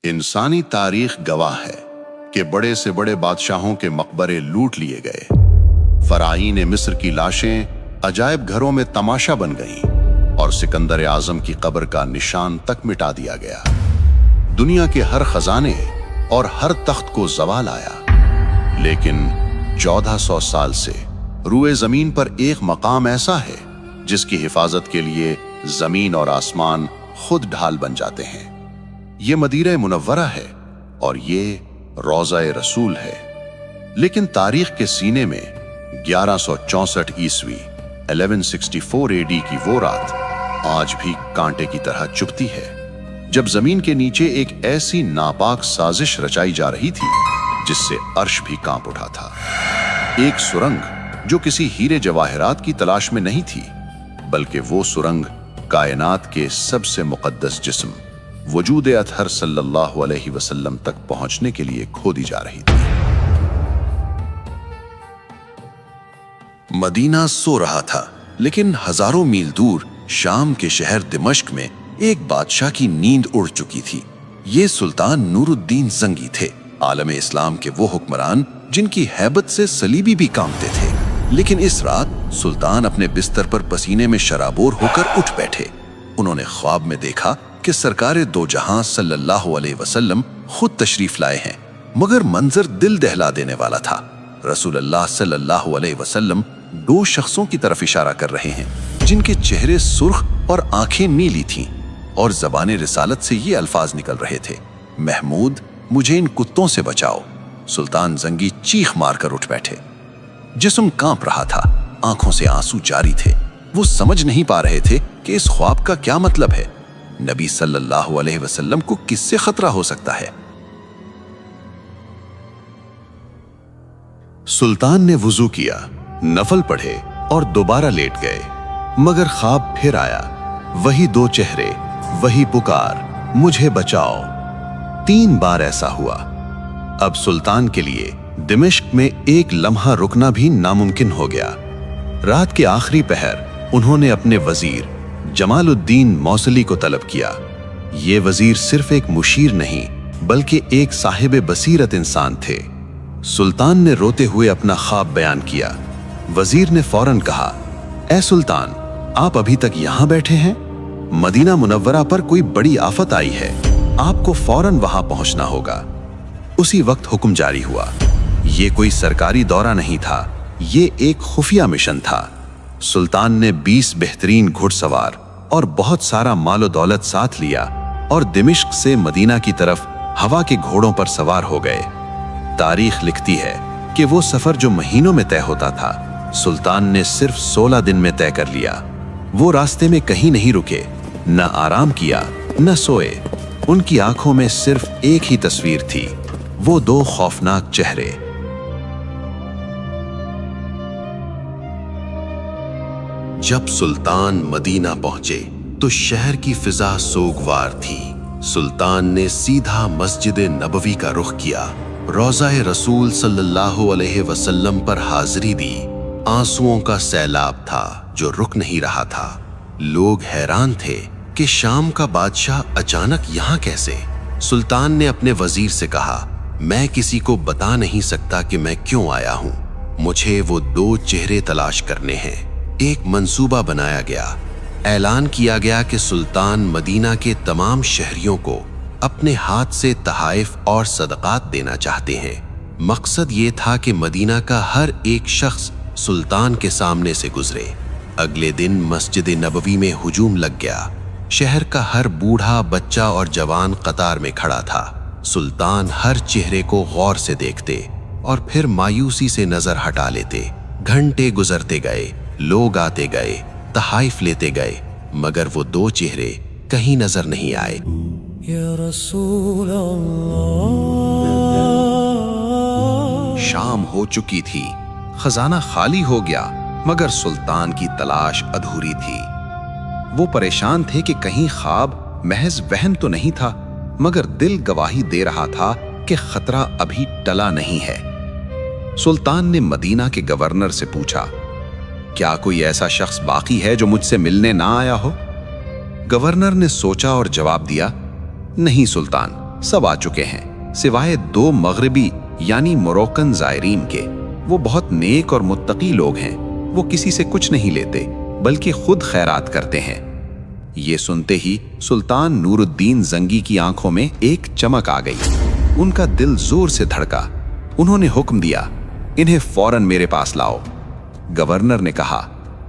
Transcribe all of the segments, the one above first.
انسانی تاریخ گواہ ہے کہ بڑے سے بڑے بادشاہوں کے مقبرے لوٹ لیے گئے، فراعین مصر کی لاشیں عجائب گھروں میں تماشا بن گئیں اور سکندر اعظم کی قبر کا نشان تک مٹا دیا گیا۔ دنیا کے ہر خزانے اور ہر تخت کو زوال آیا، لیکن 1400 سال سے روئے زمین پر ایک مقام ایسا ہے جس کی حفاظت کے لیے زمین اور آسمان خود ڈھال بن جاتے ہیں۔ یہ مدینہ منورہ ہے اور یہ روضہ رسول ہے، لیکن تاریخ کے سینے میں 1164 عیسوی 1164 AD کی وہ رات آج بھی کانٹے کی طرح چبھتی ہے، جب زمین کے نیچے ایک ایسی ناپاک سازش رچائی جا رہی تھی جس سے عرش بھی کانپ اٹھا تھا۔ ایک سرنگ جو کسی ہیرے جواہرات کی تلاش میں نہیں تھی، بلکہ وہ سرنگ کائنات کے سب سے مقدس جسم وجود اطہر صلی اللہ علیہ وسلم تک پہنچنے کے لیے کھودی جا رہی تھی۔ مدینہ سو رہا تھا، لیکن ہزاروں میل دور شام کے شہر دمشق میں ایک بادشاہ کی نیند اڑ چکی تھی۔ یہ سلطان نور الدین زنگی تھے، عالم اسلام کے وہ حکمران جن کی ہیبت سے صلیبی بھی کانپتے تھے۔ لیکن اس رات سلطان اپنے بستر پر پسینے میں شرابور ہو کر اٹھ بیٹھے۔ انہوں نے خواب میں دیکھا کہ سرکار دو جہاں صلی اللہ علیہ وسلم خود تشریف لائے ہیں، مگر منظر دل دہلا دینے والا تھا۔ رسول اللہ صلی اللہ علیہ وسلم دو شخصوں کی طرف اشارہ کر رہے ہیں جن کے چہرے سرخ اور آنکھیں نیلی تھیں، اور زبان رسالت سے یہ الفاظ نکل رہے تھے: محمود، مجھے ان کتوں سے بچاؤ۔ سلطان زنگی چیخ مار کر اٹھ بیٹھے۔ جسم کانپ رہا تھا، آنکھوں سے آنسو جاری تھے۔ وہ سمجھ نہیں پا رہے تھے کہ اس خواب کا کیا مطلب ہے۔ نبی صلی اللہ علیہ وسلم کو کس سے خطرہ ہو سکتا ہے؟ سلطان نے وضو کیا، نفل پڑھے اور دوبارہ لیٹ گئے، مگر خواب پھر آیا۔ وہی دو چہرے، وہی پکار، مجھے بچاؤ۔ 3 بار ایسا ہوا۔ اب سلطان کے لیے دمشق میں ایک لمحہ رکنا بھی ناممکن ہو گیا۔ رات کے آخری پہر انہوں نے اپنے وزیر جمال الدین موصلی کو طلب کیا۔ یہ وزیر صرف ایک مشیر نہیں بلکہ ایک صاحب بصیرت انسان تھے۔ سلطان نے روتے ہوئے اپنا خواب بیان کیا۔ وزیر نے فوراً کہا: اے سلطان، آپ ابھی تک یہاں بیٹھے ہیں؟ مدینہ منورہ پر کوئی بڑی آفت آئی ہے، آپ کو فوراً وہاں پہنچنا ہوگا۔ اسی وقت حکم جاری ہوا۔ یہ کوئی سرکاری دورہ نہیں تھا، یہ ایک خفیہ مشن تھا۔ سلطان نے 20 بہترین گھڑ سوار اور بہت سارا مال و دولت ساتھ لیا اور دمشق سے مدینہ کی طرف ہوا کے گھوڑوں پر سوار ہو گئے۔ تاریخ لکھتی ہے کہ وہ سفر جو مہینوں میں طے ہوتا تھا، سلطان نے صرف 16 دن میں طے کر لیا۔ وہ راستے میں کہیں نہیں رکے، نہ آرام کیا، نہ سوئے۔ ان کی آنکھوں میں صرف ایک ہی تصویر تھی، وہ 2 خوفناک چہرے۔ جب سلطان مدینہ پہنچے تو شہر کی فضا سوگوار تھی۔ سلطان نے سیدھا مسجد نبوی کا رخ کیا، روضہ رسول صلی اللہ علیہ وسلم پر حاضری دی۔ آنسوؤں کا سیلاب تھا جو رک نہیں رہا تھا۔ لوگ حیران تھے کہ شام کا بادشاہ اچانک یہاں کیسے؟ سلطان نے اپنے وزیر سے کہا: میں کسی کو بتا نہیں سکتا کہ میں کیوں آیا ہوں، مجھے وہ 2 چہرے تلاش کرنے ہیں۔ ایک منصوبہ بنایا گیا۔ اعلان کیا گیا کہ سلطان مدینہ کے تمام شہریوں کو اپنے ہاتھ سے تحائف اور صدقات دینا چاہتے ہیں۔ مقصد یہ تھا کہ مدینہ کا ہر ایک شخص سلطان کے سامنے سے گزرے۔ اگلے دن مسجد نبوی میں ہجوم لگ گیا۔ شہر کا ہر بوڑھا، بچہ اور جوان قطار میں کھڑا تھا۔ سلطان ہر چہرے کو غور سے دیکھتے اور پھر مایوسی سے نظر ہٹا لیتے۔ گھنٹے گزرتے گئے، لوگ آتے گئے، تحائف لیتے گئے، مگر وہ 2 چہرے کہیں نظر نہیں آئے۔ یا رسول اللہ۔ شام ہو چکی تھی، خزانہ خالی ہو گیا، مگر سلطان کی تلاش ادھوری تھی۔ وہ پریشان تھے کہ کہیں خواب محض وہم تو نہیں تھا، مگر دل گواہی دے رہا تھا کہ خطرہ ابھی ٹلا نہیں ہے۔ سلطان نے مدینہ کے گورنر سے پوچھا: کیا کوئی ایسا شخص باقی ہے جو مجھ سے ملنے نہ آیا ہو؟ گورنر نے سوچا اور جواب دیا: نہیں سلطان، सब आ चुके हैं, सिवाय 2 मगरबी यानी मोरक्कन ज़ायरीन के। वो बहुत नेक और मुत्तकी लोग हैं। वो किसी से कुछ नहीं लेते, बल्कि खुद खैरात करते हैं। ये सुनते ही सुल्तान नूरुद्दीन जंगी की आंखों में एक चमक आ गई। उनका दिल जोर से धड़का। उन्होंने हुक्म दिया, इन्हें फौरन मेरे पास लाओ। गवर्नर ने कहा,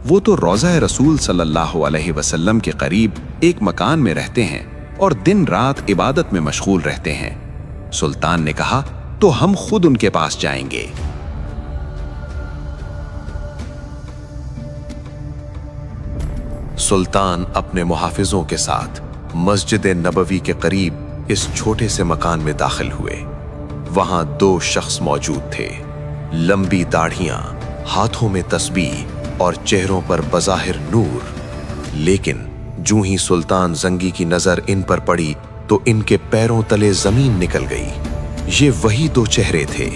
वो तो रोज़ा रसूल सल्लल्लाहु अलैहि वसल्लम के करीब एक मकान में रहते हैं और दिन रात इबादत में मशगूल रहते हैं। सुल्तान ने कहा, तो हम खुद उनके पास जाएंगे। सुल्तान अपने मुहाफिजों के साथ मस्जिद नबवी के करीब इस छोटे से मकान में दाखिल हुए। वहां 2 शख्स मौजूद थे, लंबी दाढ़ियां, हाथों में तस्बीह और चेहरों पर बज़ाहिर नूर। लेकिन जूं ही सुल्तान जंगी की नजर इन पर पड़ी तो इनके पैरों तले जमीन निकल गई। ये वही 2 चेहरे थे,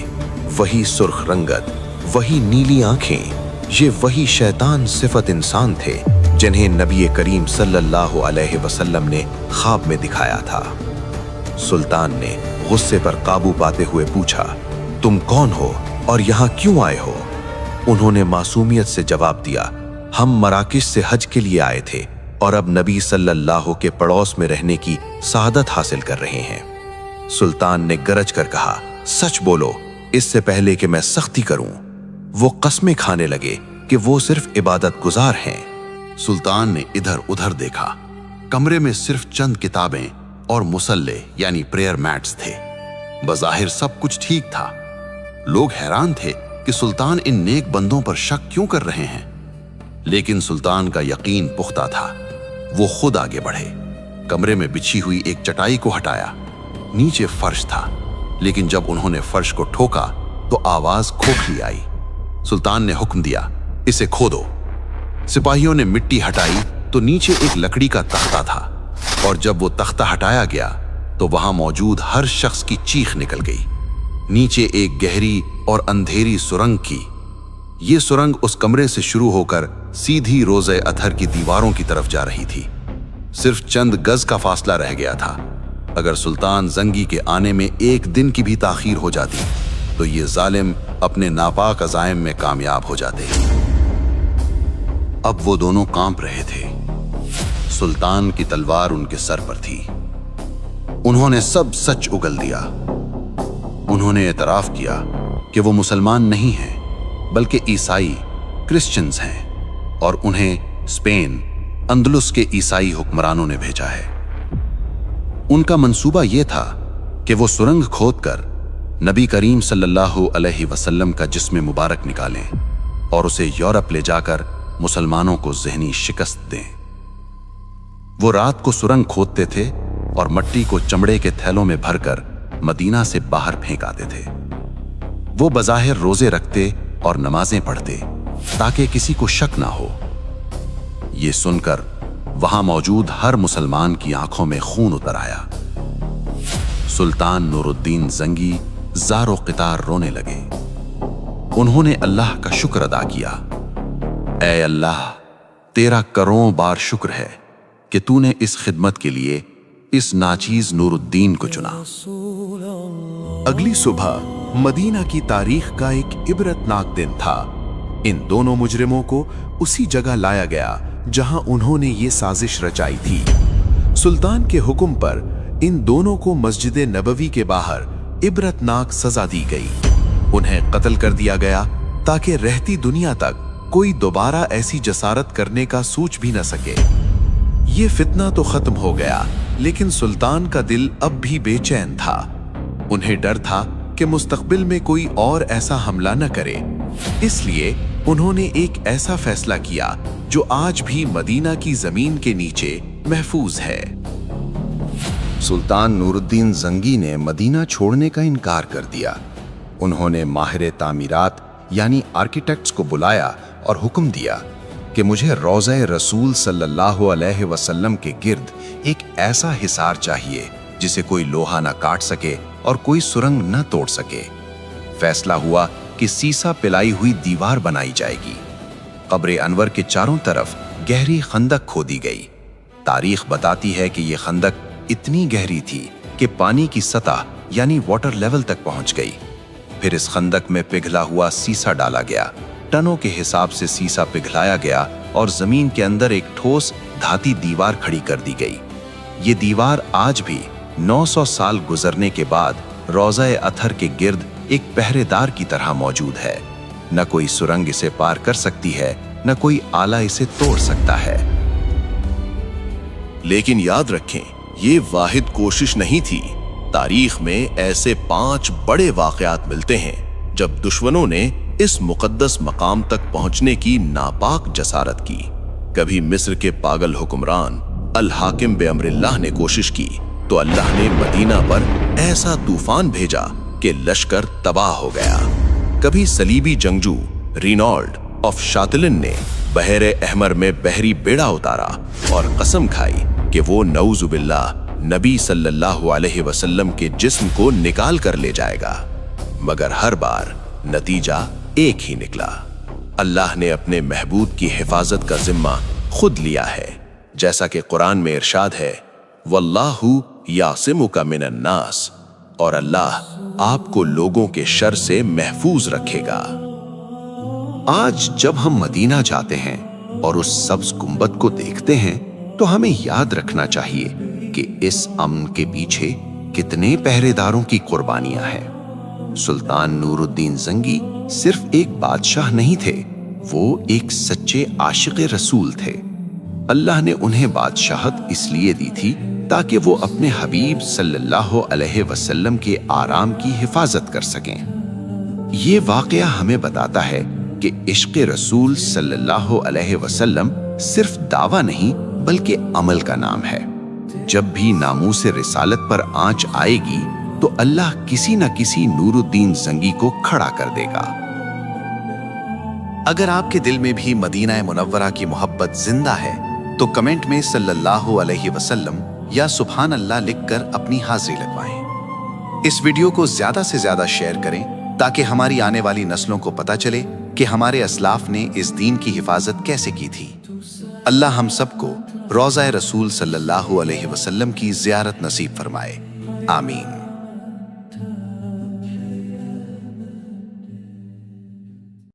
वही सुर्ख रंगत, वही नीली आंखें, ये वही शैतान सिफत इंसान थे जिन्हें नबी करीम सल्लल्लाहु अलैहि वसल्लम ने ख्वाब में दिखाया था। सुल्तान ने गुस्से पर काबू पाते हुए पूछा, तुम कौन हो और यहाँ क्यों आए हो? उन्होंने मासूमियत से जवाब दिया, हम मराकिश से हज के लिए आए थे और अब नबी सल्लल्लाहु के पड़ोस में रहने की सआदत हासिल कर रहे हैं। सुल्तान ने गरज कर कहा, सच बोलो, इससे पहले कि मैं सख्ती करूं। वो कसमें खाने लगे कि वो सिर्फ इबादत गुजार हैं। सुल्तान ने इधर उधर देखा। कमरे में सिर्फ चंद किताबें और मुसल्ले यानी प्रेयर मैट्स थे। बज़ाहिर सब कुछ ठीक था। लोग हैरान थे कि सुल्तान इन नेक बंदों पर शक क्यों कर रहे हैं, लेकिन सुल्तान का यकीन पुख्ता था। वो खुद आगे बढ़े, कमरे में बिछी हुई एक चटाई को हटाया। नीचे फर्श था, लेकिन जब उन्होंने फर्श को ठोका तो आवाज खोखली आई। सुल्तान ने हुक्म दिया, इसे खोदो। सिपाहियों ने मिट्टी हटाई तो नीचे एक लकड़ी का तख्ता था, और जब वो तख्ता हटाया गया तो वहां मौजूद हर शख्स की चीख निकल गई। नीचे एक गहरी और अंधेरी सुरंग की। ये सुरंग उस कमरे से शुरू होकर सीधी रोज़े अतहर की दीवारों की तरफ जा रही थी। सिर्फ चंद गज का फासला रह गया था। अगर सुल्तान जंगी के आने में एक दिन की भी ताखीर हो जाती तो ये जालिम अपने नापाक अज़ाइम में कामयाब हो जाते। अब वो दोनों कांप रहे थे। सुल्तान की तलवार उनके सर पर थी। उन्होंने सब सच उगल दिया। उन्होंने एतराफ किया कि वो मुसलमान नहीं हैं, बल्कि ईसाई क्रिश्चियंस हैं, और उन्हें स्पेन अंदलुस के ईसाई हुक्मरानों ने भेजा है। उनका मंसूबा यह था कि वो सुरंग खोदकर नबी करीम सल्लल्लाहु अलैहि वसल्लम का जिस्म मुबारक निकालें और उसे यूरोप ले जाकर मुसलमानों को ज़हनी शिकस्त दें। वो रात को सुरंग खोदते थे और मट्टी को चमड़े के थैलों में भरकर मदीना से बाहर फेंक आते थे। वो बज़ाहिर रोजे रखते और नमाजें पढ़ते ताकि किसी को शक ना हो। ये सुनकर वहां मौजूद हर मुसलमान की आंखों में खून उतर आया। सुल्तान नूरुद्दीन जंगी ज़ारो क़ितार रोने लगे। उन्होंने अल्लाह का शुक्र अदा किया। ऐ अल्लाह, तेरा करोड़ों बार शुक्र है कि तूने इस खिदमत के लिए इस नाचीज नूरुद्दीन को चुना। अगली सुबह मदीना की तारीख का एक इबरतनाक दिन था। इन दोनों मुजरिमों को उसी जगह लाया गया जहां उन्होंने ये साजिश रचाई थी। सुल्तान के हुक्म पर इन दोनों को मस्जिद नबवी के बाहर इबरतनाक सजा दी गई। उन्हें कत्ल कर दिया गया ताकि रहती दुनिया तक कोई दोबारा ऐसी जसारत करने का सोच भी न सके। ये फितना तो खत्म हो गया, लेकिन सुल्तान का दिल अब भी बेचैन था। उन्हें डर था कि मुस्तकबिल में कोई और ऐसा हमला न करे। इसलिए उन्होंने एक ऐसा फैसला किया जो आज भी मदीना की जमीन के नीचे महफूज है। सुल्तान नूरुद्दीन जंगी ने मदीना छोड़ने का इनकार कर दिया। उन्होंने माहिर तामीरात यानी आर्किटेक्ट्स को बुलाया और हुक्म दिया कि मुझे रोज़े रसूल सल्लल्लाहु अलैहि वसल्लम के गिर्द एक ऐसा हिसार चाहिए जिसे कोई लोहा न काट सके और कोई सुरंग न तोड़ सके। फैसला हुआ कि सीसा पिलाई हुई दीवार बनाई जाएगी। कब्र अनवर के चारों तरफ गहरी खंदक खोदी गई। तारीख बताती है कि यह खंदक इतनी गहरी थी कि पानी की सतह यानी वाटर लेवल तक पहुंच गई। फिर इस खंदक में पिघला हुआ सीसा डाला गया। टनों के हिसाब से सीसा पिघलाया गया और जमीन के अंदर एक ठोस धाती दीवार खड़ी कर दी गई। ये दीवार आज भी 900 साल गुजरने के बाद रोज़ा-ए अथर के गिर्द एक पहरेदार की तरह मौजूद है। न कोई सुरंग इसे पार कर सकती है, न कोई आला इसे तोड़ सकता है। लेकिन याद रखें, ये वाहिद कोशिश नहीं थी। तारीख में ऐसे 5 बड़े वाकयात मिलते हैं जब दुश्मनों ने इस मुकद्दस मकाम तक पहुंचने की नापाक जसारत की। कभी मिस्र के पागल हुक्मरान अल हाकिम बेअमरिल्लाह ने कोशिश की तो अल्लाह ने मदीना पर ऐसा तूफान भेजा कि लश्कर तबाह हो गया। कभी सलीबी जंगजू रिनॉल्ड ऑफ शातिलिन ने बहरे अहमर में बहरी बेड़ा उतारा और कसम खाई कि वो नऊजुबिल्लाह नबी सल्लल्लाहु अलैहि वसल्लम के जिस्म को निकाल कर ले जाएगा, मगर हर बार नतीजा एक ही निकला। अल्लाह ने अपने महबूब की हिफाजत का जिम्मा खुद लिया है, जैसा कि कुरान में इरशाद है, वल्लाहु यासिमुका मिनन नास, और अल्लाह आपको लोगों के शर से महफूज रखेगा। आज जब हम मदीना जाते हैं और उस सब्ज गुंबद को देखते हैं तो हमें याद रखना चाहिए कि इस अमन के पीछे कितने पहरेदारों की कुर्बानियां हैं। सुल्तान नूरुद्दीन जंगी सिर्फ एक बादशाह नहीं थे, वो एक सच्चे आशिक़े रसूल थे। अल्लाह ने उन्हें बादशाहत इसलिए दी थी ताकि वो अपने हबीब सल्लल्लाहु अलैहि वसल्लम के आराम की हिफाजत कर सकें। ये वाक़या हमें बताता है कि इश्क़े रसूल सल्लल्लाहु अलैहि वसल्लम सिर्फ दावा नहीं बल्कि अमल का नाम है। जब भी नामूसे रिसालत पर आंच आएगी तो अल्लाह किसी न किसी नूरुद्दीन जंगी को खड़ा कर देगा। अगर आपके दिल में भी मदीना मुनव्वरा की मोहब्बत जिंदा है तो कमेंट में सल्लल्लाहु अलैहि वसल्लम या सुभान अल्लाह लिखकर अपनी हाजिरी लगवाएं। इस वीडियो को ज्यादा से ज्यादा शेयर करें ताकि हमारी आने वाली नस्लों को पता चले कि हमारे असलाफ ने इस दीन की हिफाजत कैसे की थी। अल्लाह हम सबको रोज़ा-ए रसूल सल्लल्लाहु अलैहि वसल्लम की ज़ियारत नसीब फरमाए। आमीन।